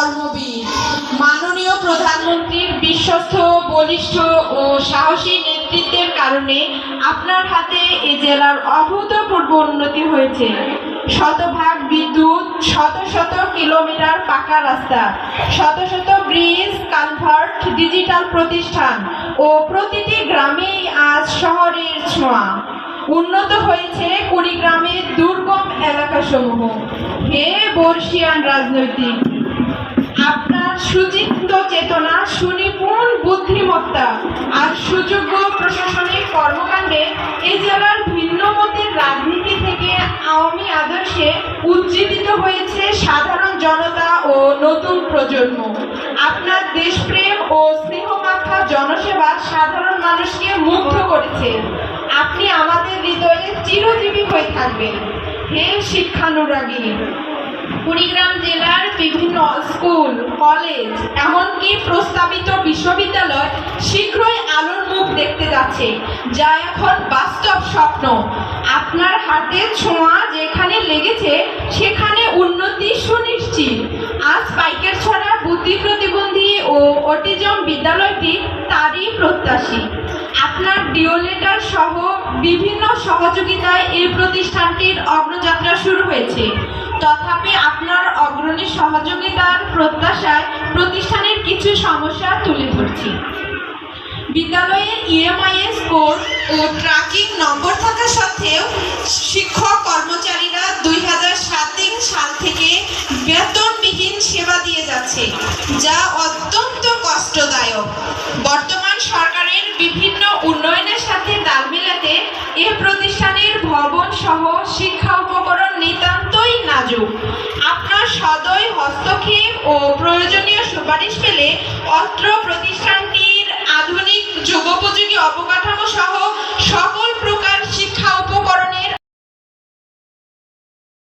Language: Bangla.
কর্মবীর, মাননীয় প্রধানমন্ত্রীর বিশ্বস্ত, বলিষ্ঠ ও সাহসী নেতৃত্বের কারণে আপনার হাতে এ জেলার অভূতপূর্ব উন্নতি হয়েছে। শতভাগ বিদ্যুৎ, শত শত কিলোমিটার পাকা রাস্তা, শত শত ব্রিজ, কালভার্ট, ডিজিটাল প্রতিষ্ঠান ও প্রতিটি গ্রামেই আজ শহরের ছোঁয়া। উন্নত হয়েছে কুড়িগ্রামের দুর্গম এলাকাসমূহ। হে বর্ষিয়ান রাজনৈতিক, আপনার সুচিন্তিত চেতনা, সুনিপুণ বুদ্ধিমত্তা আর সুযোগ্য প্রশাসনিক কর্মকাণ্ডে এ জেলার ভিন্ন মতের রাজনীতি থেকে আওয়ামী আদর্শে উজ্জীবিত হয়েছে সাধারণ জনতা ও নতুন প্রজন্ম। আপনার দেশপ্রেম ও স্নেহমাখা জনসেবা সাধারণ মানুষকে মুগ্ধ করেছে। আপনি আমাদের হৃদয়ে চিরজীবী হয়ে থাকবেন। হে শিক্ষানুরাগী, কুড়িগ্রাম জেলার বিভিন্ন স্কুল, কলেজ, এমনকি প্রস্তাবিত বিশ্ববিদ্যালয় শীঘ্রই আলোর মুখ দেখতে যাচ্ছে, যা এখন বাস্তব স্বপ্ন। আপনার হাতে ছোঁয়া যেখানে লেগেছে সেখানে উন্নতি সুনিশ্চিত। আজ পাইকেরছড়া বুদ্ধি প্রতিবন্ধী ও অটিজম বিদ্যালয়টি তারই প্রত্যাশী। আপনার ডিওলেটার সহ বিভিন্ন সহযোগিতায় এই প্রতিষ্ঠানটির অগ্রযাত্রা শুরু হয়েছে। তথাপি আপনার অগ্রণী সহযোগিতার প্রত্যাশায় প্রতিষ্ঠানের কিছু সমস্যা তুলে ধরছি। বিদ্যালয়ের ইএমআইএস কোড ও ট্র্যাকিং নম্বর থাকা সত্ত্বেও শিক্ষক কর্মচারীরা 2007 সাল থেকে বেতনবিহীন সেবা দিয়ে যাচ্ছে, যা অত্যন্ত কষ্টদায়ক। বর্তমান সরকারের বিভিন্ন উন্নয়নের সাথে তাল মেলাতে এ প্রতিষ্ঠানের ভবন সহ শিক্ষা উপকরণ নিতান্তই নাজুক। আপনার সদয় হস্তক্ষেপ ও প্রয়োজনীয় সুপারিশ পেলে